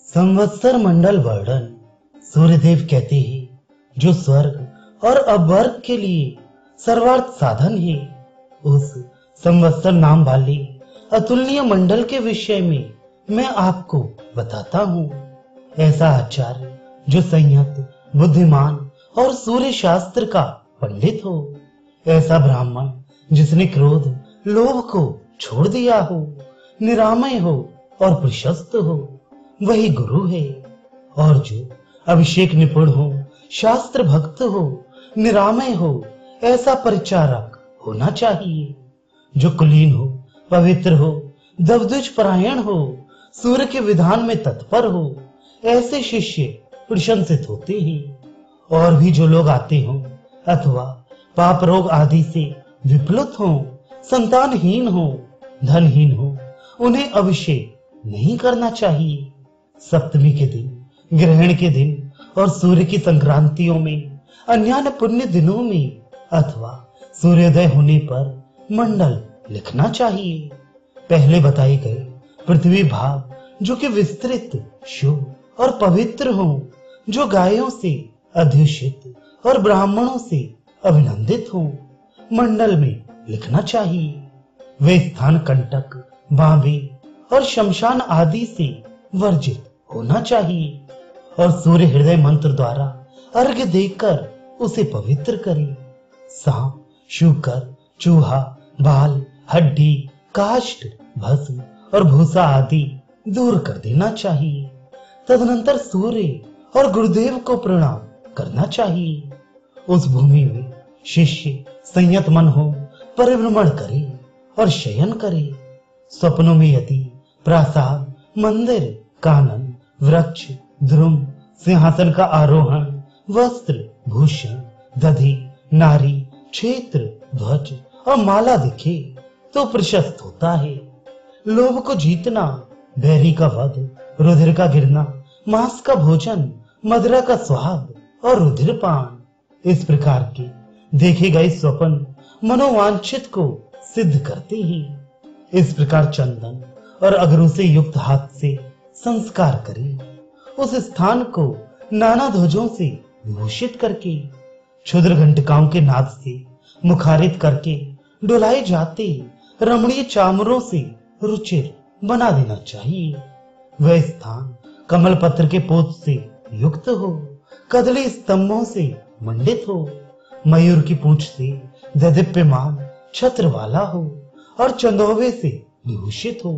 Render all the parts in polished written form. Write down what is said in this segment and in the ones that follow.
संवत्सर मंडल वर्णन सूर्यदेव कहते हैं, जो स्वर्ग और अपवर्ग के लिए सर्वार्थ साधन है। उस संवत्सर नाम वाले अतुलनीय मंडल के विषय में मैं आपको बताता हूँ। ऐसा आचार्य जो संयत, बुद्धिमान और सूर्य शास्त्र का पंडित हो, ऐसा ब्राह्मण जिसने क्रोध, लोभ को छोड़ दिया हो, निरामय हो और प्रशस्त हो, वही गुरु है। और जो अभिषेक निपुण हो, शास्त्र भक्त हो, निरामय हो, ऐसा परिचारक होना चाहिए। जो कुलीन हो, पवित्र हो, दबदुज परायण हो, सूर्य के विधान में तत्पर हो, ऐसे शिष्य प्रशंसित होते हैं। और भी जो लोग आते हों अथवा पाप रोग आदि से विप्लुत हों, संतानहीन हो, धनहीन हो, उन्हें अभिषेक नहीं करना चाहिए। सप्तमी के दिन, ग्रहण के दिन और सूर्य की संक्रांतियों में, अन्य पुण्य दिनों में अथवा सूर्योदय होने पर मंडल लिखना चाहिए। पहले बताए गए पृथ्वी भाग जो कि विस्तृत, शुभ और पवित्र हो, जो गायों से अध्युषित और ब्राह्मणों से अभिनंदित हो, मंडल में लिखना चाहिए। वे स्थान कंटक, बांबे और शमशान आदि से वर्जित होना चाहिए। और सूर्य हृदय मंत्र द्वारा अर्घ्य देकर उसे पवित्र करे। सांप, शूकर, चूहा, बाल, हड्डी, काष्ठ, भस्म और भूसा आदि दूर कर देना चाहिए। तदनंतर सूर्य और गुरुदेव को प्रणाम करना चाहिए। उस भूमि में शिष्य संयत मन हो, परिभ्रमण करे और शयन करे। स्वप्नों में यदि प्रासाद, मंदिर, कानन, वृक्ष, द्रुम, सिंहासन का आरोहण, वस्त्र, भूषण, दधि, नारी, क्षेत्र, ध्वज और माला दिखे तो प्रशस्त होता है। लोभ को जीतना, बैरी का वध, रुधिर का गिरना, मांस का भोजन, मदिरा का स्वाद और रुधिर पान, इस प्रकार के देखे गए स्वप्न मनोवांछित को सिद्ध करते हैं। इस प्रकार चंदन और अगरू से युक्त हाथ से संस्कार करें। उस स्थान को नाना ध्वजों से विभूषित करके, क्षुद्र घंटिकाओं के नाद से मुखारित करके डुलाए जाते रमणीय चामरों से रुचिर बना देना चाहिए। वह स्थान कमल पत्र के पोत से युक्त हो, कदली स्तंभों से मंडित हो, मयूर की पूंछ से दैदीप्यमान छत्र वाला हो और चंदोबे से विभूषित हो,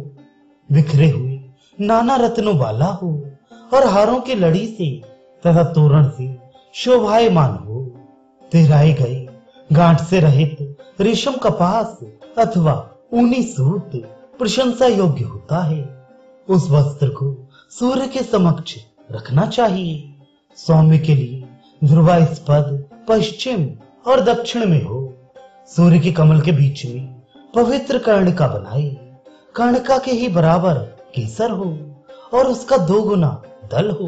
बिखरे हुए नाना रत्नों वाला हो और हारों की लड़ी से तथा तोरण से शोभायमान हो। तिहराए गए गांठ से रहित रेशम कपास अथवा ऊनी सूत प्रशंसा योग्य होता है। उस वस्त्र को सूर्य के समक्ष रखना चाहिए। सौम्य के लिए ध्रुवास्पद पश्चिम और दक्षिण में हो। सूर्य के कमल के बीच में पवित्र कर्णिका बनाए। कर्णिका के ही बराबर केसर हो और उसका 2 गुना दल हो।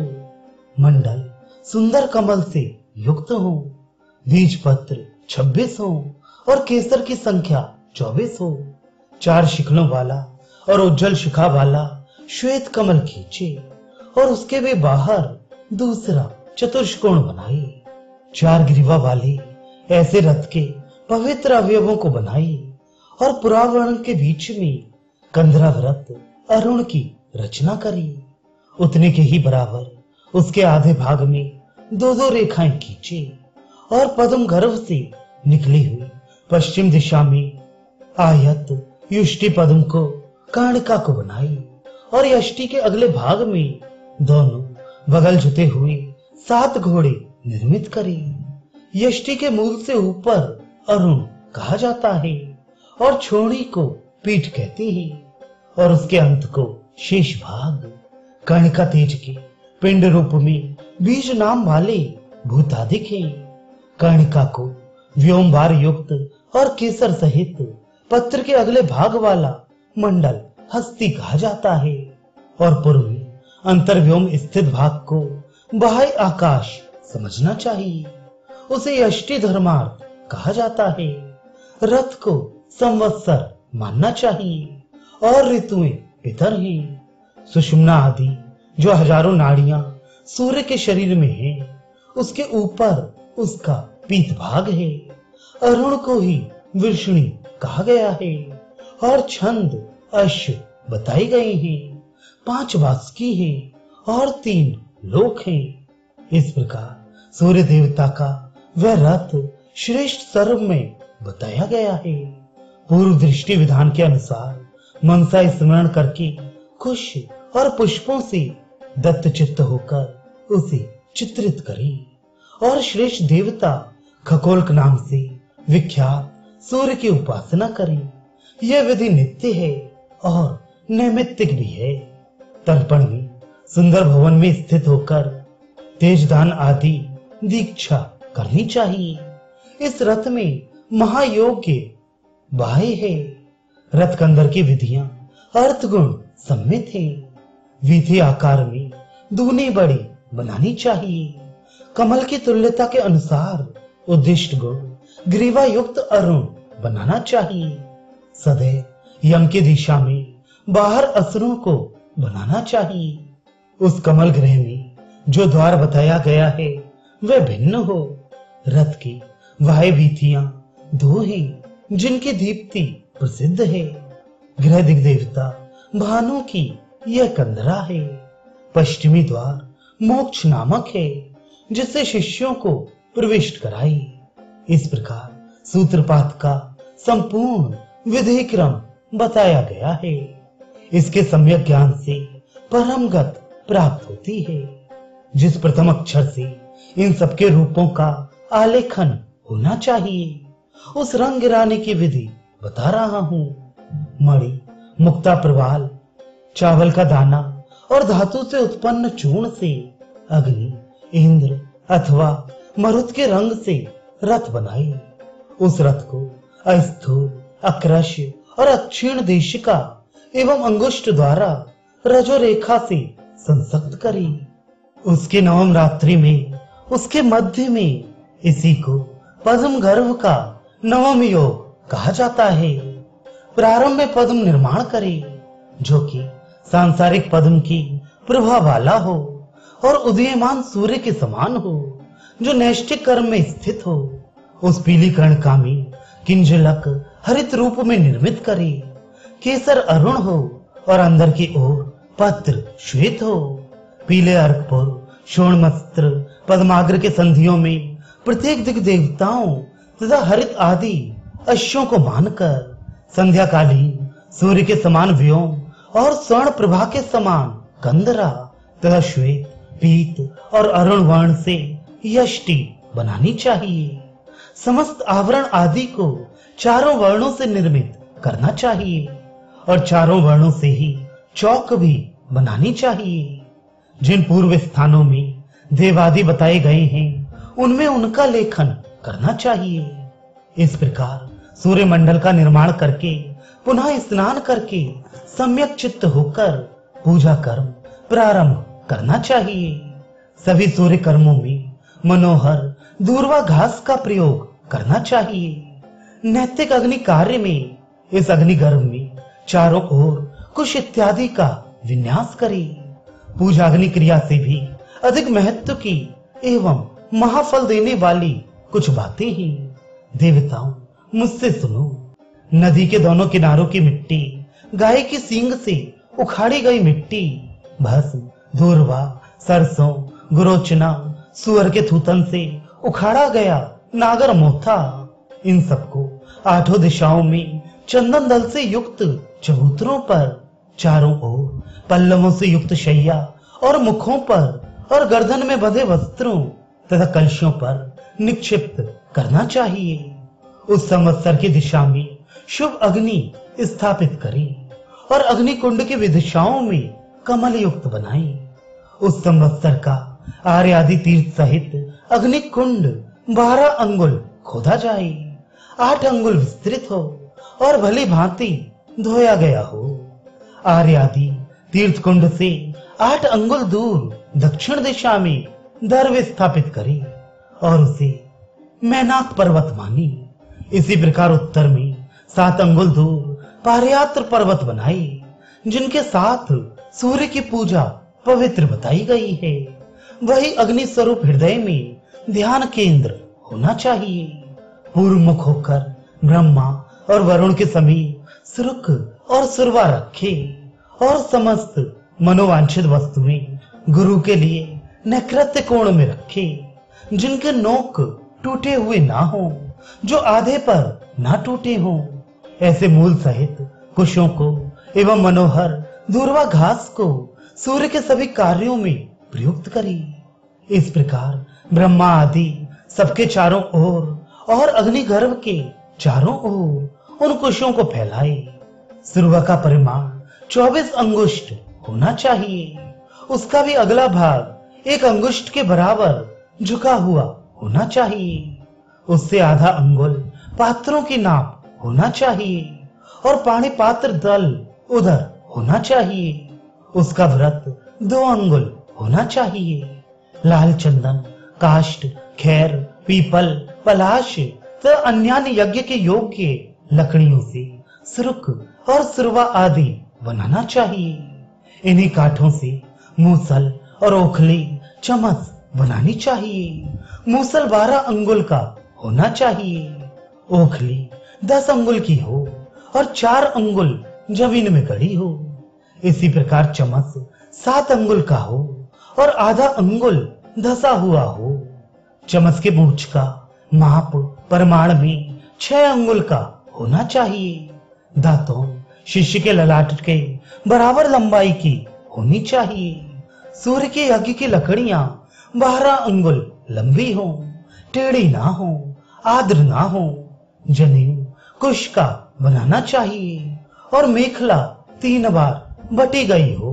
मंडल सुंदर कमल से युक्त हो। बीज पत्र 26 हो और केसर की संख्या 24 हो। 4 शिखलों वाला और उज्जवल शिखा वाला श्वेत कमल खींचे और उसके वे बाहर दूसरा चतुष्कोण बनाए। 4 ग्रीवा वाले ऐसे रथ के पवित्र अवयवों को बनाए और पुरावरण के बीच में कंधराव्रत अरुण की रचना करी। उतने के ही बराबर उसके आधे भाग में 2-2 रेखाएं खींचे और पद्म गर्भ से निकली हुई पश्चिम दिशा में आयत युष्टि पद्म को कर्णिका को बनाई और यष्टि के अगले भाग में दोनों बगल जुते हुए 7 घोड़े निर्मित करे। यष्टि के मूल से ऊपर अरुण कहा जाता है और छोड़ी को पीठ कहते हैं और उसके अंत को शेष भाग। कर्णिका तेज के पिंड रूप में बीज नाम वाले भूतादिक है। कर्णिका को व्योमवार युक्त और केसर सहित पत्र के अगले भाग वाला मंडल हस्ती कहा जाता है और पूर्व में अंतर्व्योम स्थित भाग को बाह्य आकाश समझना चाहिए। उसे यष्टि धर्मार्थ कहा जाता है। रथ को संवत्सर मानना चाहिए और ऋतुएं पितर हैं। सुषुम्ना आदि जो हजारों नाड़ियां सूर्य के शरीर में हैं, उसके ऊपर उसका पीत भाग है। अरुण को ही वृषणी कहा गया है और छंद अश्व बताए गए हैं। 5 वासुकी है और 3 लोक हैं। इस प्रकार सूर्य देवता का वह रथ श्रेष्ठ सर्व में बताया गया है। पूर्व दृष्टि विधान के अनुसार मनसा स्मरण करके खुश और पुष्पों से दत्त चित्त होकर उसे चित्रित करें और श्रेष्ठ देवता खगोलक नाम से विख्यात सूर्य की उपासना करें। यह विधि नित्य है और नैमित्तिक भी है। तर्पण में सुंदर भवन में स्थित होकर तेजदान आदि दीक्षा करनी चाहिए। इस रथ में महायोग के बाह्य है। रथ के अंदर की विधियां अर्थ गुण सम्मित है। विधि आकार में दूनी बड़ी बनानी चाहिए। कमल की तुल्यता के अनुसार उद्दिष्ट गुण ग्रीवा युक्त अरुण बनाना चाहिए। सदैव यम की दिशा में बाहर असुरों को बनाना चाहिए। उस कमल गृह में जो द्वार बताया गया है वह भिन्न हो। रथ की वाह्य वीथियां 2 हैं जिनकी दीप्ति प्रसिद्ध है। गृह दिग्देवता भानु की यह कंदरा है। पश्चिमी द्वार मोक्ष नामक है जिससे शिष्यों को प्रविष्ट कराई। इस प्रकार सूत्रपात का संपूर्ण विधि क्रम बताया गया है। इसके सम्यक ज्ञान से परमगत प्राप्त होती है। जिस प्रथम अक्षर से इन सबके रूपों का आलेखन होना चाहिए उस रंग गिराने की विधि बता रहा हूं। मणि, मुक्ता प्रवाल, चावल का दाना और धातु से उत्पन्न चूर्ण से अग्नि, इंद्र अथवा मरुत के रंग से रथ बनाए। उस रथ को अस्थूल, अक्रश और अक्षीण देशिका एवं अंगुष्ठ द्वारा रजो रेखा से संसक्त करी। उसके नवम रात्रि में उसके मध्य में इसी को पद्म गर्भ का नवम योग कहा जाता है। प्रारंभ में पद्म निर्माण करे जो कि सांसारिक पद्म की प्रभा वाला हो और उदीयमान सूर्य के समान हो जो नैष्ठिक कर्म में स्थित हो। उस पीली कर्णकामी किंजलक हरित रूप में निर्मित करे। केसर अरुण हो और अंदर की ओर पत्र श्वेत हो। पीले अर्कपुर, शोणमस्त्र, पद्माग्र के संधियों में प्रत्येक दिग देवताओं तथा हरित आदि अश्वों को मानकर संध्याकालीन सूर्य के समान व्योम और स्वर्ण प्रभा के समान कंदरा तथा श्वेत, पीत और अरुण वर्ण से यष्टि बनानी चाहिए। समस्त आवरण आदि को चारों वर्णों से निर्मित करना चाहिए और चारों वर्णों से ही चौक भी बनानी चाहिए। जिन पूर्व स्थानों में देवादि बताए गए हैं उनमें उनका लेखन करना चाहिए। इस प्रकार सूर्य मंडल का निर्माण करके पुनः स्नान करके सम्यक चित्त होकर पूजा कर्म प्रारंभ करना चाहिए। सभी सूर्य कर्मों में मनोहर दूर्वा घास का प्रयोग करना चाहिए। नैतिक अग्नि कार्य में इस अग्निगर्भ में चारों ओर कुश इत्यादि का विन्यास करे। पूजा अग्नि क्रिया से भी अधिक महत्व की एवं महाफल देने वाली कुछ बातें ही देवताओं मुझसे सुनो। नदी के दोनों किनारों की मिट्टी, गाय की सींग से उखाड़ी गई मिट्टी, भस्म, दूर्वा, सरसों, गुरोचना, सुअर के थूथन से उखाड़ा गया नागर मोथा, इन सबको 8 दिशाओं में चंदन दल से युक्त चबूतरों पर चारों ओर पल्लवों से युक्त शैया और मुखों पर और गर्दन में बंधे वस्त्रों तथा कलशों पर निक्षिप्त करना चाहिए। उस संवत्सर की दिशा में शुभ अग्नि स्थापित करें और अग्नि कुंड की विदिशाओं में कमल युक्त बनाएं। उस संवत्सर का आर्य आदि तीर्थ सहित अग्नि कुंड 12 अंगुल खोदा जाए, 8 अंगुल विस्तृत हो और भली भांति धोया गया हो। आर्य आदि तीर्थ कुंड से 8 अंगुल दूर दक्षिण दिशा में दर्व स्थापित करे और उसे मैनाक पर्वत मानी। इसी प्रकार उत्तर में 7 अंगुल दूर पारयात्र पर्वत बनाए जिनके साथ सूर्य की पूजा पवित्र बताई गई है। वही अग्नि स्वरूप हृदय में ध्यान केंद्र होना चाहिए। पूर्व मुख होकर ब्रह्मा और वरुण के समीप सुरुख और सुरवा रखे और समस्त मनोवांछित वस्तुएं गुरु के लिए नैकृत्य कोण में रखे, जिनके नोक टूटे हुए ना हो, जो आधे पर ना टूटे हों। ऐसे मूल सहित कुशों को एवं मनोहर दूर्वा घास को सूर्य के सभी कार्यों में प्रयुक्त करी। इस प्रकार ब्रह्मा आदि सबके चारों ओर और अग्नि गर्भ के चारों ओर उन कुशों को फैलाए। सुरवा का परिमाण 24 अंगुष्ठ होना चाहिए। उसका भी अगला भाग 1 अंगुष्ठ के बराबर झुका हुआ होना चाहिए। उससे आधा अंगुल पात्रों की नाप होना चाहिए और पानी पात्र दल उधर होना चाहिए। उसका व्रत 2 अंगुल होना चाहिए। लाल चंदन, काष्ठ, खैर, पीपल, पलाश तथा अन्य यज्ञ के योग्य लकड़ियों से सुरुख और सुरवा आदि बनाना चाहिए। इन्हीं काठों से मूसल और ओखली, चमच बनानी चाहिए। मूसल 12 अंगुल का होना चाहिए। ओखली 10 अंगुल की हो और 4 अंगुल जमीन में गड़ी हो। इसी प्रकार चमच 7 अंगुल का हो और आधा अंगुल धसा हुआ हो। चमच के मूंछ का माप परिमाण में 6 अंगुल का होना चाहिए। दांतों शिष्य के ललाट के बराबर लंबाई की होनी चाहिए। सूर्य के यज्ञ की लकड़ियां 12 अंगुल लंबी हो, टेढ़ी ना हो, आद्र ना हो। जनेऊ कुश का बनाना चाहिए और मेखला 3 बार बटी गई हो।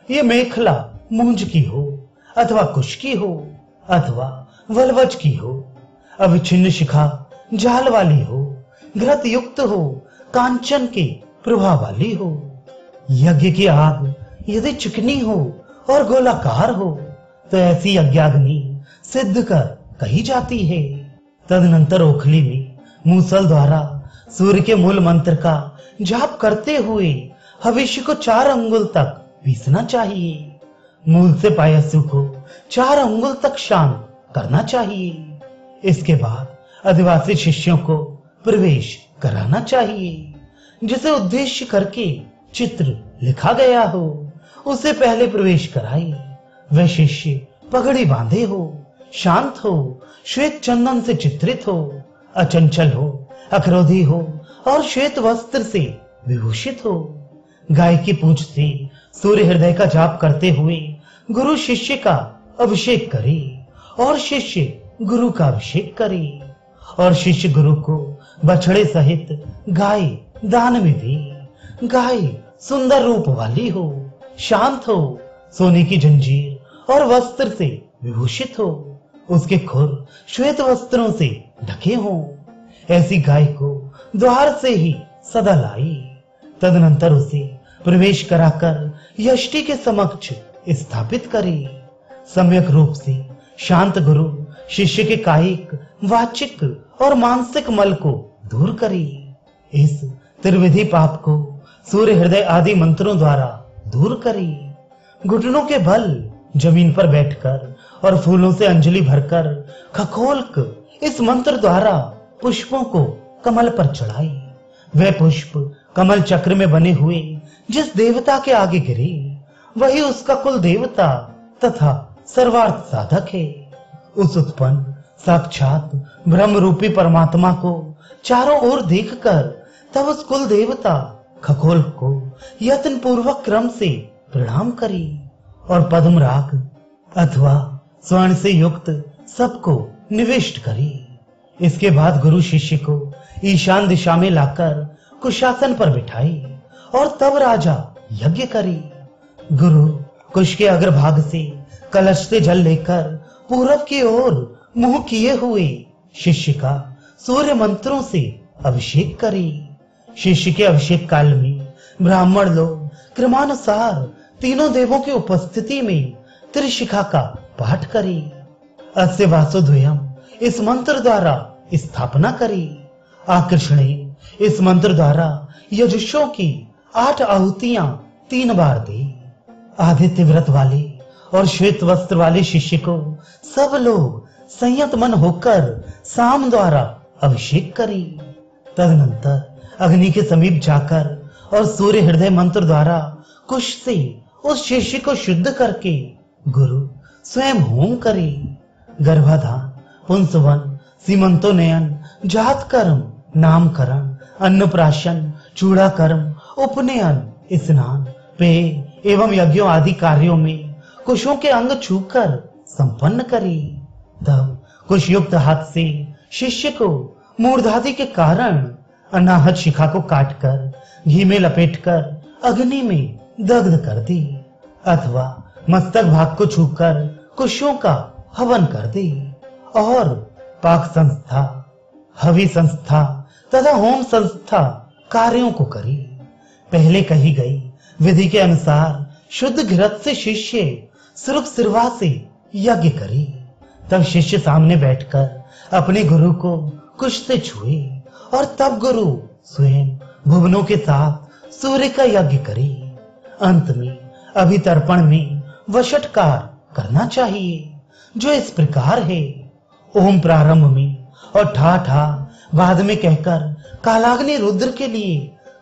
ये मेखला मूंज की हो अथवा कुश की हो अथवा वलवज की हो। अविच्छिन्न शिखा जाल वाली हो, घृत युक्त हो, कांचन के प्रभा वाली हो। यज्ञ की आग यदि चिकनी हो और गोलाकार हो तो ऐसी यज्ञाग्नि सिद्ध कर कही जाती है। तदनंतर ओखली में मूसल द्वारा सूर्य के मूल मंत्र का जाप करते हुए हविष्य को 4 अंगुल तक पीसना चाहिए। मूल से पायस्सु को 4 अंगुल तक शांत करना चाहिए। इसके बाद आदिवासी शिष्यों को प्रवेश कराना चाहिए। जिसे उद्देश्य करके चित्र लिखा गया हो उसे पहले प्रवेश कराए। वह शिष्य पगड़ी बांधे हो, शांत हो, श्वेत चंदन से चित्रित हो, अचंचल हो, अक्रोधी हो और श्वेत वस्त्र से विभूषित हो। गाय की पूंछ से सूर्य हृदय का जाप करते हुए गुरु शिष्य का अभिषेक करे और शिष्य गुरु का अभिषेक करे और शिष्य गुरु को बछड़े सहित गाय दान में दे। गाय सुंदर रूप वाली हो, शांत हो, सोने की जंजीर और वस्त्र से विभूषित हो, उसके खुर श्वेत वस्त्रों से ढके हों। ऐसी गाय को द्वार से ही सदा लाई। तदनंतर उसे प्रवेश कराकर यष्टि के समक्ष स्थापित करे। सम्यक रूप से शांत गुरु शिष्य के कायिक, वाचिक और मानसिक मल को दूर करे। इस त्रिविधि पाप को सूर्य हृदय आदि मंत्रों द्वारा दूर करे। घुटनों के बल जमीन पर बैठकर और फूलों से अंजलि भरकर खखोलक इस मंत्र द्वारा पुष्पों को कमल पर चढ़ाए। वह पुष्प कमल चक्र में बने हुए जिस देवता के आगे गिरे वही उसका कुल देवता तथा सर्वार्थ साधक है। उस उत्पन्न साक्षात ब्रह्म रूपी परमात्मा को चारों ओर देखकर तब उस कुल देवता खगोल को यत्न पूर्वक क्रम से प्रणाम करी और पद्म राग अथवा स्वर्ण से युक्त सबको निविष्ट करी। इसके बाद गुरु शिष्य को ईशान दिशा में लाकर कुशासन पर बिठाई और तब राजा यज्ञ करी। गुरु कुश के अग्रभाग से कलश से जल लेकर पूरब की ओर मुंह किए हुए शिष्य का सूर्य मंत्रों से अभिषेक करी। शिष्य के अभिषेक काल में ब्राह्मण लोग क्रमानुसार तीनों देवों की उपस्थिति में त्रिशिखा का पाठ करी। अस्य वासुद्वयम् इस मंत्र द्वारा स्थापना करी। आकर्षणे इस मंत्र द्वारा यजुषों की 8 आहुतियां 3 बार दी। आदित्य व्रत वाले और श्वेत वस्त्र वाले शिष्य को सब लोग संयत मन होकर साम द्वारा अभिषेक करी। तदनंतर अग्नि के समीप जाकर और सूर्य हृदय मंत्र द्वारा कुश से उस शिष्य को शुद्ध करके गुरु स्वयं होम करे। गर्भाधान, पुंसवन, सीमंतोनयन, जात कर्म, नामकरण, अन्नप्राशन, चूड़ाकर्म, उपनयन, स्नान, पेय एवं यज्ञों आदि कार्यों में कुशों के अंग छूकर संपन्न करे। तब कुशयुक्त हाथ से शिष्य को मूर्धादि के कारण अनाहत शिखा को काटकर घी में लपेटकर अग्नि में दग्ध कर दे, अथवा मस्तक भाग को छूकर कुशों का हवन कर दे और पाक संस्था, हवि संस्था तथा होम संस्था कार्यों को करे। पहले कही गई विधि के अनुसार शुद्ध घृत से शिष्य सुरुख सिरवा से यज्ञ करे। तब शिष्य सामने बैठकर अपने गुरु को कुश से छुए और तब गुरु स्वयं भुवनों के साथ सूर्य का यज्ञ करे। अंत में अभितर्पण में वषटकार करना चाहिए, जो इस प्रकार है। ओम प्रारंभ में और ठा ठा बाद में कहकर कालाग्नि रुद्र के लिए,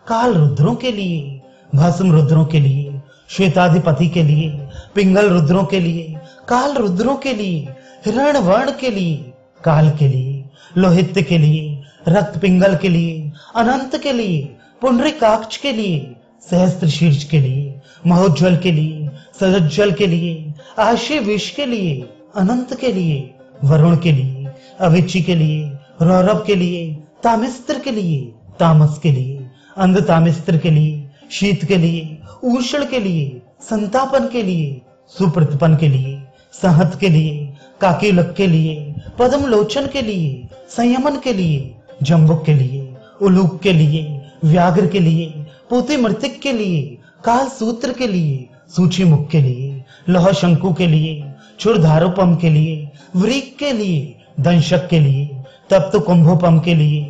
काल रुद्रों के लिए, भस्म रुद्रों के लिए, श्वेताधिपति के लिए, पिंगल रुद्रों के लिए, काल रुद्रों के लिए, हिरण वर्ण के लिए, काल के लिए, लोहित के लिए, रक्त पिंगल के लिए, अनंत के लिए, पुंडरीकाक्ष के लिए, सहस्त्र शीर्ष के लिए, महोज्वल के लिए, सजज्वल के लिए, आशी विष के लिए, अनंत के लिए, वरुण के लिए, अविची के लिए, रौरव के लिए, तामिस्त्र के लिए, तामस के लिए, अंध तामिस्त्र के लिए, शीत के लिए, उष्ण के लिए, संतापन के लिए, सुप्रतपन के लिए, सहत के लिए, काकीलक के लिए, पद्मलोचन के लिए, संयमन के लिए, जम्बुक के लिए, उलूक के लिए, व्याघ्र के लिए, पोते मृतिक के लिए, काल सूत्र के लिए, सूची मुख के लिए, लौह शंकु के लिए, क्षुरधारोपम के लिए, वृक के लिए, दंशक के लिए, तप्त कुंभोपम के लिए,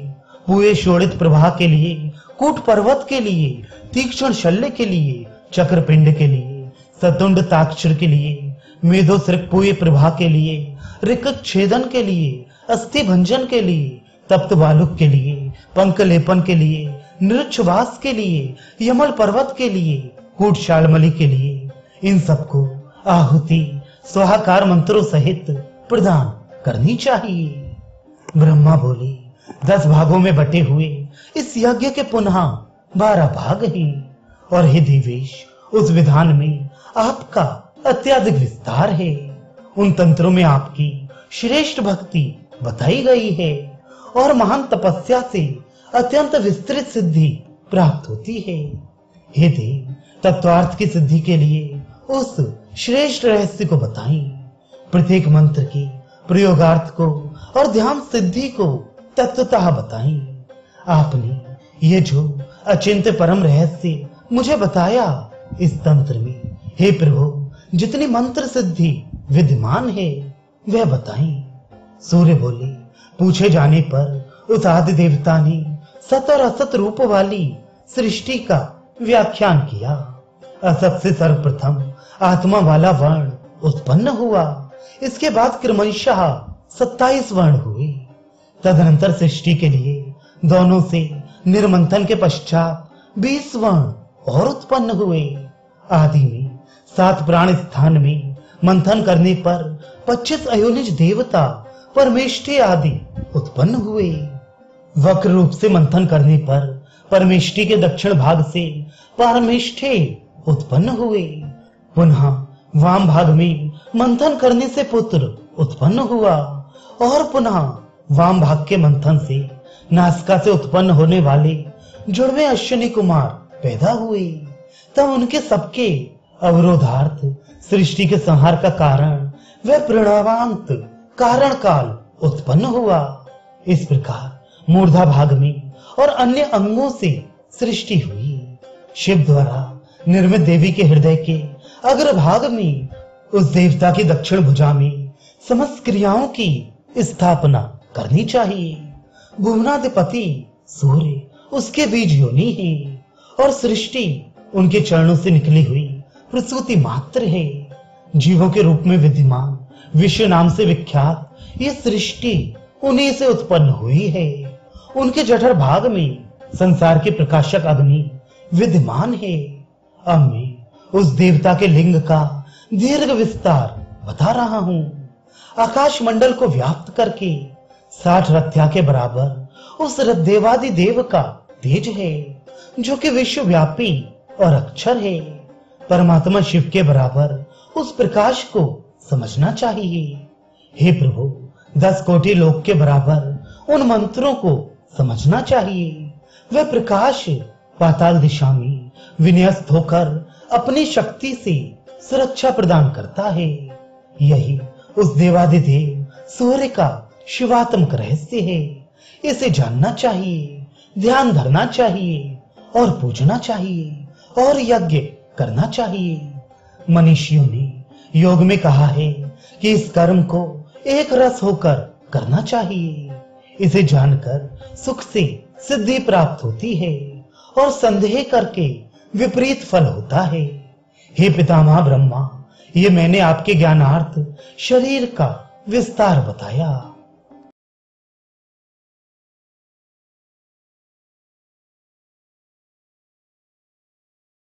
पुए शोड़ित प्रभा के लिए, कूट पर्वत के लिए, तीक्ष्ण शल्य के लिए, चक्रपिंड के लिए, सतुंड ताक्षर के लिए, मेधो पुए प्रभा के लिए, ऋकक छेदन के लिए, अस्थि भंजन के लिए, तप्त बालुक के लिए, पंक लेपन के लिए, नृच्छवास के लिए, यमल पर्वत के लिए, कूट शालमली के लिए, इन सबको आहुति स्वाहाकार मंत्रों सहित प्रदान करनी चाहिए। ब्रह्मा बोले, 10 भागों में बटे हुए इस यज्ञ के पुनः 12 भाग हैं, और हे देवेश, उस विधान में आपका अत्यधिक विस्तार है। उन तंत्रों में आपकी श्रेष्ठ भक्ति बताई गई है और महान तपस्या से अत्यंत विस्तृत सिद्धि प्राप्त होती है। हे देव, तत्वार्थ की सिद्धि के लिए उस श्रेष्ठ रहस्य को बताएं। प्रत्येक मंत्र की प्रयोगार्थ को और ध्यान सिद्धि को तत्वतः बताएं। आपने ये जो अचिंत्य परम रहस्य मुझे बताया, इस तंत्र में हे प्रभु जितनी मंत्र सिद्धि विद्यमान है वह बताएं। सूर्य बोले, पूछे जाने पर उस आदि देवता ने सत और असत रूप वाली सृष्टि का व्याख्यान किया। असत से सर्वप्रथम आत्मा वाला वर्ण उत्पन्न हुआ, इसके बाद क्रमशः 27 वर्ण हुए। तदनंतर सृष्टि के लिए दोनों से निर्मंथन के पश्चात 20 वर्ण और उत्पन्न हुए। आदि में 7 प्राण स्थान में मंथन करने पर 25 अयोनिज देवता परमेष्ठी आदि उत्पन्न हुए। वक्र रूप से मंथन करने पर परमेष्ठी के दक्षिण भाग से परमेष्ठी उत्पन्न हुए। पुनः वाम भाग में मंथन करने से पुत्र उत्पन्न हुआ और पुनः वाम भाग के मंथन से नासिका से उत्पन्न होने वाले जुड़वे अश्विनी कुमार पैदा हुए। तब उनके सबके अवरोधार्थ सृष्टि के संहार का कारण वह प्रणवांत कारण काल उत्पन्न हुआ। इस प्रकार मूर्धा भाग में और अन्य अंगों से सृष्टि हुई। शिव द्वारा निर्मित देवी के हृदय के अग्रभाग में उस देवता की दक्षिण भुजा में समस्त क्रियाओं की स्थापना करनी चाहिए। भुवनाधिपति सूर्य उसके बीज योनि है और सृष्टि उनके चरणों से निकली हुई प्रसूति मात्र है। जीवों के रूप में विद्यमान, विश्व नाम से विख्यात ये सृष्टि उन्हीं से उत्पन्न हुई है। उनके जठर भाग में संसार के प्रकाशक अग्नि विद्यमान है। अब मैं उस देवता के लिंग का दीर्घ विस्तार बता रहा हूं। आकाश मंडल को व्याप्त करके 60 रथ्या के बराबर उस देवादि देव का तेज है, जो कि विश्वव्यापी और अक्षर है। परमात्मा शिव के बराबर उस प्रकाश को समझना चाहिए। हे प्रभु, 10 कोटि लोक के बराबर उन मंत्रों को समझना चाहिए। वह प्रकाश पाताल दिशा में विन्यस्त होकर अपनी शक्ति से सुरक्षा प्रदान करता है। यही उस देवादिदेव सूर्य का शिवात्मक रहस्य है। इसे जानना चाहिए, ध्यान धरना चाहिए और पूजना चाहिए और यज्ञ करना चाहिए। मनीषियों ने योग में कहा है कि इस कर्म को एक रस होकर करना चाहिए। इसे जानकर सुख से सिद्धि प्राप्त होती है और संदेह करके विपरीत फल होता है। हे पितामह ब्रह्मा, ये मैंने आपके ज्ञानार्थ शरीर का विस्तार बताया।